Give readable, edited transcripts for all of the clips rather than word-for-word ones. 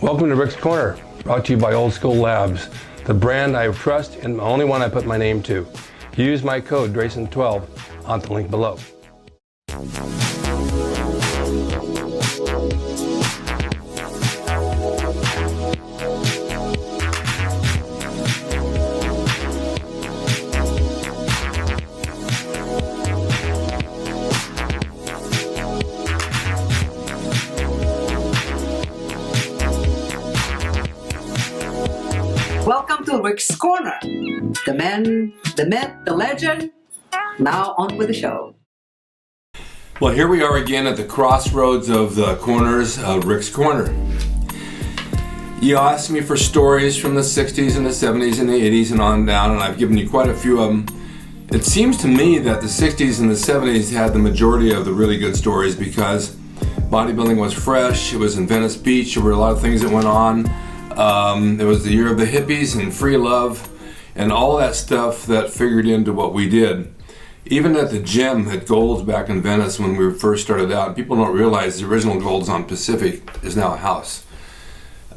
Welcome to Rick's Corner, brought to you by Old School Labs, the brand I trust and the only one I put my name to. Use my code drasin12 on the link below. Welcome to Rick's Corner. The man, the myth, the legend. Now on with the show. Well, here we are again at the crossroads of the corners of Rick's Corner. You asked me for stories from the 60s and the 70s and the 80s and on down, and I've given you quite a few of them. It seems to me that the 60s and the 70s had the majority of the really good stories because bodybuilding was fresh, it was in Venice Beach, there were a lot of things that went on. It was the year of the hippies and free love and all that stuff that figured into what we did. Even at the gym at Gold's back in Venice when we first started out, people don't realize the original Gold's on Pacific is now a house.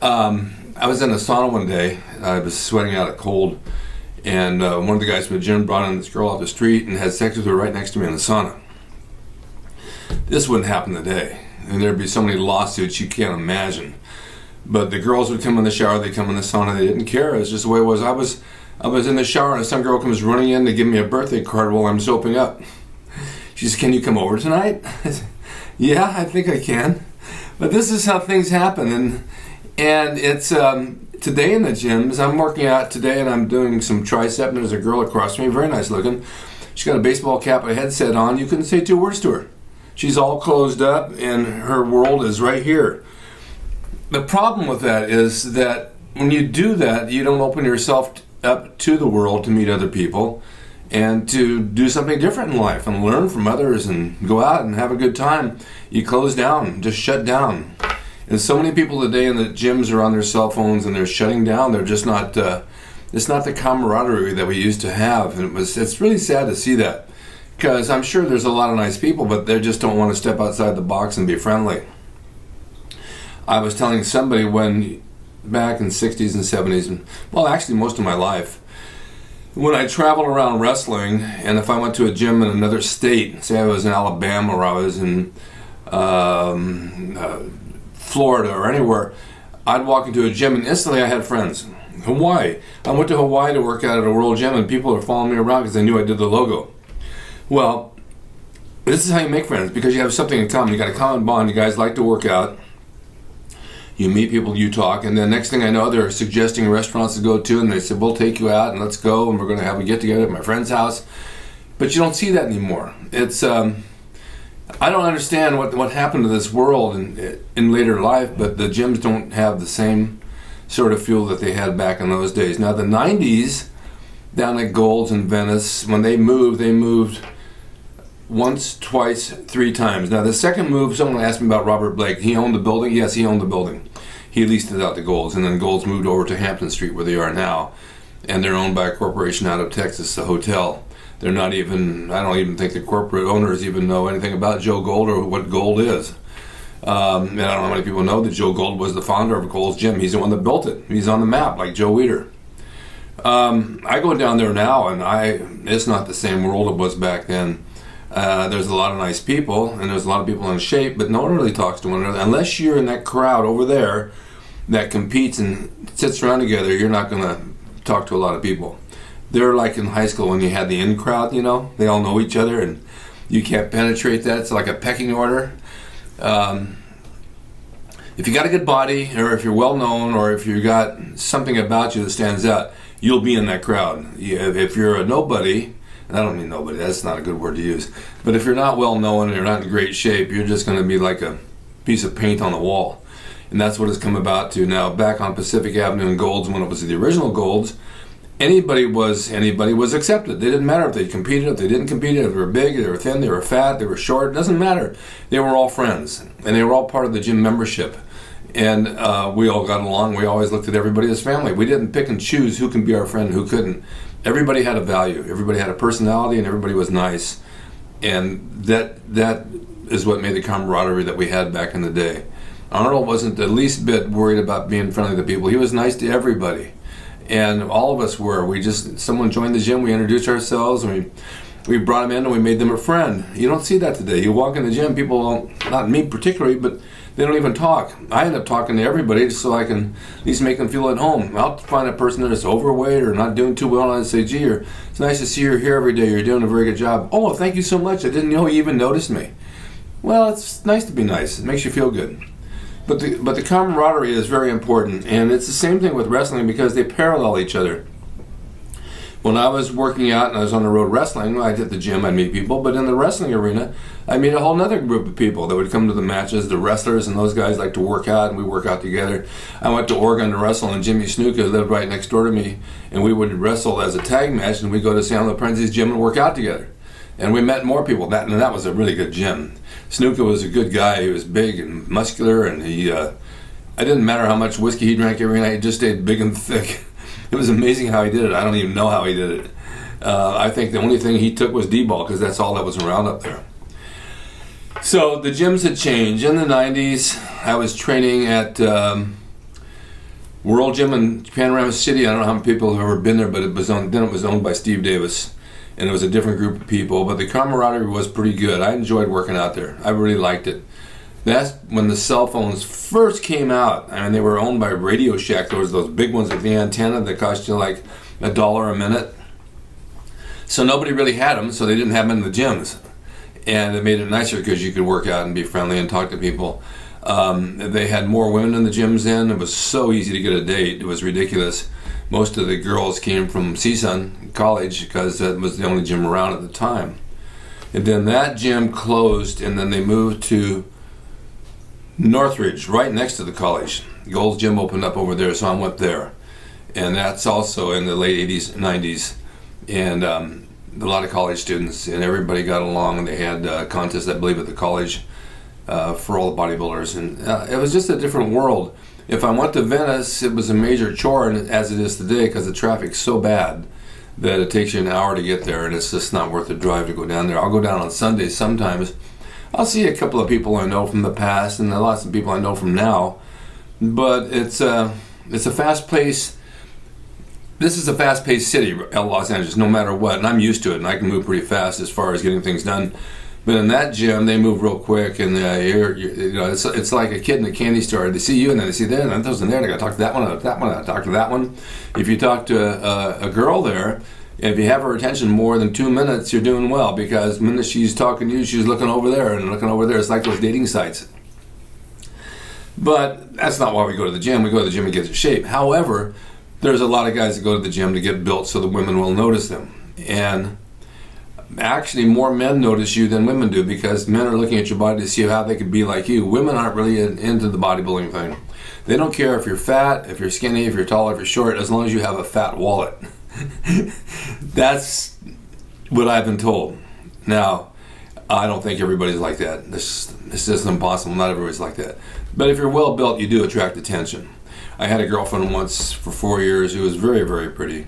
I was in a sauna one day, I was sweating out a cold, and one of the guys from the gym brought in this girl off the street and had sex with her right next to me in the sauna. This wouldn't happen today, and there'd be so many lawsuits you can't imagine. But the girls would come in the shower, they'd come in the sauna, they didn't care. It was just the way it was. I was in the shower and some girl comes running in to give me a birthday card while I'm soaping up. She says, "Can you come over tonight?" I said, "Yeah, I think I can." But this is how things happen. And it's today in the gyms, I'm working out today and I'm doing some tricep and there's a girl across from me, very nice looking. She's got a baseball cap and a headset on. You couldn't say two words to her. She's all closed up and her world is right here. The problem with that is that when you do that, you don't open yourself up to the world to meet other people and to do something different in life and learn from others and go out and have a good time. You close down, just shut down. And so many people today in the gyms are on their cell phones and they're shutting down. They're just not, it's not the camaraderie that we used to have. And it's really sad to see that because I'm sure there's a lot of nice people, but they just don't want to step outside the box and be friendly. I was telling somebody when, back in the 60s and 70s, and well, actually most of my life, when I traveled around wrestling, and if I went to a gym in another state, say I was in Alabama or I was in Florida or anywhere, I'd walk into a gym and instantly I had friends. Hawaii. I went to Hawaii to work out at a world gym and people are following me around because they knew I did the logo. Well, this is how you make friends, because you have something in common. You got a common bond. You guys like to work out. You meet people, you talk, and then next thing I know, they're suggesting restaurants to go to, and they said, "We'll take you out, and let's go, and we're going to have a get-together at my friend's house." But you don't see that anymore. It's I don't understand what happened to this world in later life, but the gyms don't have the same sort of feel that they had back in those days. Now, the 90s, down at Gold's in Venice, when they moved once, twice, three times. Now the second move, someone asked me about Robert Blake. He owned the building? Yes, he owned the building. He leased it out to Gold's, and then Gold's moved over to Hampton Street where they are now. And they're owned by a corporation out of Texas, the hotel. They're not even, I don't even think the corporate owners even know anything about Joe Gold or what Gold is. And I don't know how many people know that Joe Gold was the founder of Gold's Gym. He's the one that built it. He's on the map like Joe Weider. I go down there now and it's not the same world it was back then. There's a lot of nice people, and there's a lot of people in shape, but no one really talks to one another. Unless you're in that crowd over there that competes and sits around together, you're not going to talk to a lot of people. They're like in high school when you had the in crowd, you know, they all know each other, and you can't penetrate that. It's like a pecking order. If you got a good body, or if you're well known, or if you got something about you that stands out, you'll be in that crowd. If you're a nobody, and I don't mean nobody, that's not a good word to use, but if you're not well known and you're not in great shape, you're just going to be like a piece of paint on the wall. And that's what it's come about to now. Back on Pacific Avenue in Gold's, when it was the original Gold's, anybody was accepted. They didn't matter if they competed, if they didn't compete, if they were big, they were thin, they were fat, they were short, it doesn't matter. They were all friends, and they were all part of the gym membership. And we all got along. We always looked at everybody as family. We didn't pick and choose who can be our friend and who couldn't. Everybody had a value. Everybody had a personality, and everybody was nice. And that is what made the camaraderie that we had back in the day. Arnold wasn't the least bit worried about being friendly to people. He was nice to everybody. And all of us were. Someone joined the gym, we introduced ourselves, and we brought them in and we made them a friend. You don't see that today. You walk in the gym, people don't, not me particularly, but they don't even talk. I end up talking to everybody just so I can at least make them feel at home. I'll find a person that's overweight or not doing too well and I say, gee, it's nice to see you here every day. You're doing a very good job. Oh, thank you so much. I didn't know you even noticed me. Well, it's nice to be nice. It makes you feel good. But the camaraderie is very important, and it's the same thing with wrestling because they parallel each other. When I was working out and I was on the road wrestling, I'd hit the gym, I'd meet people, but in the wrestling arena, I meet a whole other group of people that would come to the matches. The wrestlers and those guys like to work out, and we work out together. I went to Oregon to wrestle, and Jimmy Snuka lived right next door to me, and we would wrestle as a tag match, and we'd go to Sam LaPrenzi's gym and work out together. And we met more people. That was a really good gym. Snuka was a good guy. He was big and muscular, and it didn't matter how much whiskey he drank every night. He just stayed big and thick. It was amazing how he did it. I don't even know how he did it. I think the only thing he took was D-ball because that's all that was around up there. So the gyms had changed. In the 90s, I was training at World Gym in Panorama City. I don't know how many people have ever been there, but it was owned by Steve Davis. And it was a different group of people, but the camaraderie was pretty good. I enjoyed working out there. I really liked it. That's when the cell phones first came out. I mean, they were owned by Radio Shack. There was those big ones with the antenna that cost you like $1 a minute. So nobody really had them, so they didn't have them in the gyms. And it made it nicer because you could work out and be friendly and talk to people. They had more women in the gyms then. It was so easy to get a date. It was ridiculous. Most of the girls came from CSUN College because that was the only gym around at the time. And then that gym closed, and then they moved to Northridge, right next to the college. Gold's Gym opened up over there, so I went there. And that's also in the late 80s, 90s. And a lot of college students, and everybody got along. They had contests, I believe, at the college for all the bodybuilders. And it was just a different world. If I went to Venice, it was a major chore, as it is today, because the traffic's so bad that it takes you an hour to get there, and it's just not worth the drive to go down there. I'll go down on Sundays sometimes. I'll see a couple of people I know from the past, and lots of people I know from now. But it's a fast-paced. This is a fast-paced city, Los Angeles, no matter what, and I'm used to it, and I can move pretty fast as far as getting things done. But in that gym, they move real quick, and it's like a kid in a candy store. They see you, and then they see that, and then those in there. They got to talk to that one, I talk to that one. If you talk to a girl there, if you have her attention more than 2 minutes, you're doing well, because the minute she's talking to you, she's looking over there and looking over there. It's like those dating sites. But that's not why we go to the gym. We go to the gym and get in shape. However, there's a lot of guys that go to the gym to get built so the women will notice them. And actually, more men notice you than women do, because men are looking at your body to see how they could be like you. Women aren't really into the bodybuilding thing. They don't care if you're fat, if you're skinny, if you're tall, if you're short, as long as you have a fat wallet. That's what I've been told. Now, I don't think everybody's like that. This is impossible. Not everybody's like that. But if you're well built, you do attract attention. I had a girlfriend once for 4 years who was very, very pretty.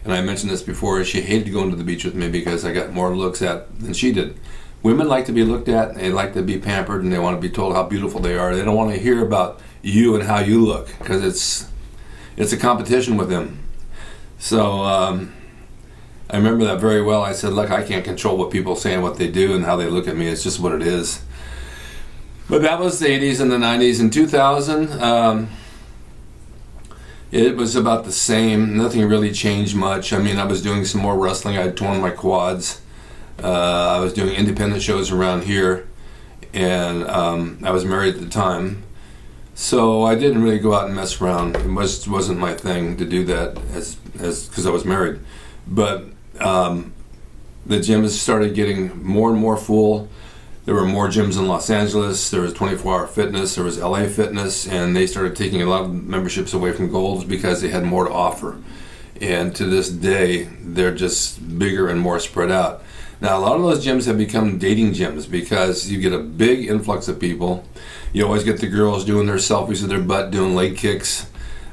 And I mentioned this before. She hated going to the beach with me because I got more looks at than she did. Women like to be looked at, and they like to be pampered, and they want to be told how beautiful they are. They don't want to hear about you and how you look, because it's a competition with them. So I remember that very well. I said, look, I can't control what people say and what they do and how they look at me. It's just what it is. But that was the 80s and the 90s. In 2000, it was about the same. Nothing really changed much. I mean, I was doing some more wrestling. I had torn my quads. I was doing independent shows around here, and I was married at the time. So I didn't really go out and mess around. It wasn't my thing to do that, as because I was married. But the gyms started getting more and more full. There were more gyms in Los Angeles. There was 24-hour fitness. There was LA Fitness, and they started taking a lot of memberships away from Gold's because they had more to offer. And to this day, they're just bigger and more spread out. Now, a lot of those gyms have become dating gyms because you get a big influx of people. You always get the girls doing their selfies of their butt, doing leg kicks.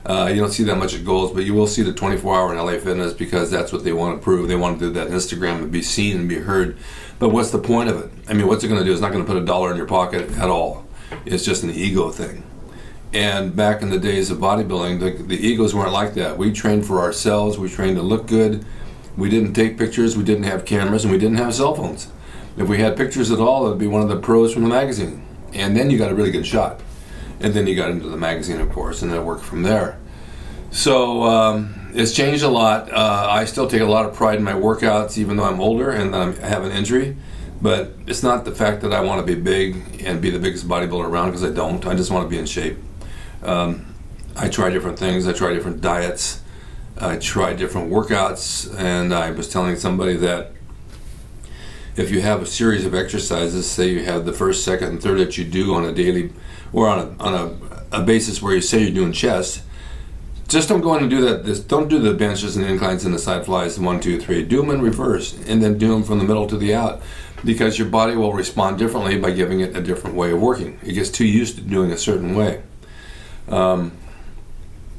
You don't see that much at Gold's, but you will see the 24-hour in LA Fitness because that's what they want to prove. They want to do that Instagram and be seen and be heard. But what's the point of it? I mean, what's it going to do? It's not going to put $1 in your pocket at all. It's just an ego thing. And back in the days of bodybuilding, the egos weren't like that. We trained for ourselves. We trained to look good. We didn't take pictures. We didn't have cameras, and we didn't have cell phones. If we had pictures at all, it would be one of the pros from the magazine. And then you got a really good shot. And then you got into the magazine, of course, and it worked from there. So it's changed a lot. I still take a lot of pride in my workouts, even though I'm older and I have an injury. But it's not the fact that I want to be big and be the biggest bodybuilder around, because I don't. I just want to be in shape. I try different things. I try different diets. I try different workouts. And I was telling somebody that if you have a series of exercises, say you have the first, second, and third that you do on a daily, or on a basis where you say you're doing chest, just don't go in and do that. Don't do the benches and inclines and the side flies, 1, 2, 3. Do them in reverse, and then do them from the middle to the out, because your body will respond differently by giving it a different way of working. It gets too used to doing a certain way. And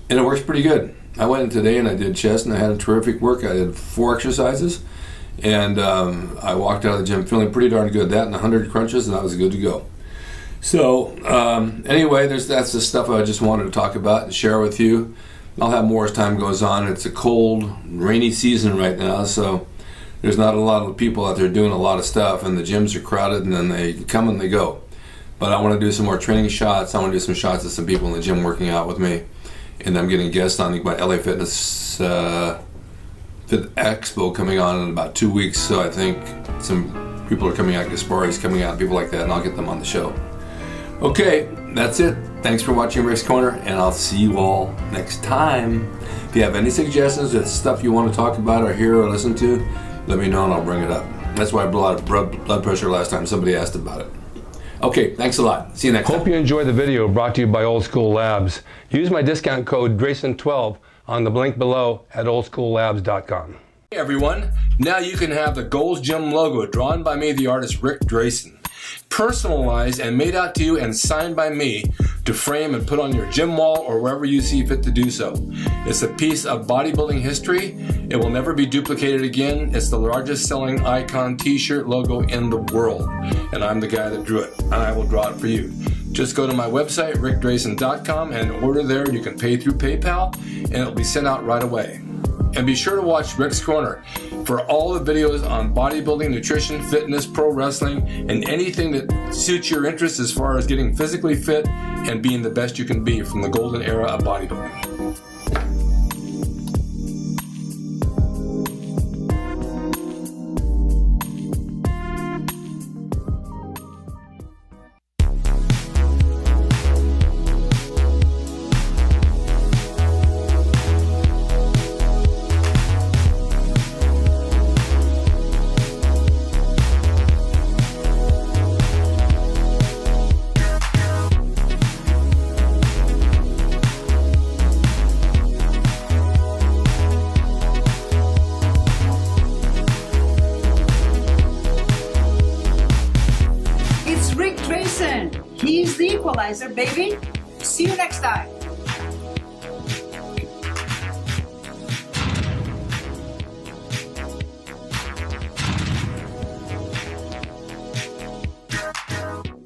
it works pretty good. I went in today and I did chest, and I had a terrific work. I did 4 exercises, and I walked out of the gym feeling pretty darn good. That and 100 crunches, and I was good to go. So anyway, that's the stuff I just wanted to talk about and share with you. I'll have more as time goes on. It's a cold, rainy season right now, so there's not a lot of people out there doing a lot of stuff, and the gyms are crowded, and then they come and they go. But I want to do some more training shots. I want to do some shots of some people in the gym working out with me, and I'm getting guests on my LA Fitness Expo coming on in about 2 weeks, so I think some people are coming out, Gaspari's coming out, people like that, and I'll get them on the show. Okay, that's it. Thanks for watching Rick's Corner, and I'll see you all next time. If you have any suggestions, that's stuff you want to talk about or hear or listen to, let me know and I'll bring it up. That's why I brought up blood pressure last time. Somebody asked about it. Okay, thanks a lot. See you next time. Hope you enjoyed the video brought to you by Old School Labs. Use my discount code DRASIN12 on the link below at oldschoollabs.com. Hey everyone, now you can have the Gold's Gym logo drawn by me, the artist Rick Drasin, personalized and made out to you and signed by me to frame and put on your gym wall or wherever you see fit to do so. It's a piece of bodybuilding history. It will never be duplicated again. It's the largest selling icon t-shirt logo in the world, and I'm the guy that drew it, and I will draw it for you. Just go to my website, rickdrasin.com, and order there. You can pay through PayPal, and it'll be sent out right away. And be sure to watch Rick's Corner for all the videos on bodybuilding, nutrition, fitness, pro wrestling, and anything that suits your interest as far as getting physically fit and being the best you can be from the golden era of bodybuilding. He's the equalizer, baby. See you next time.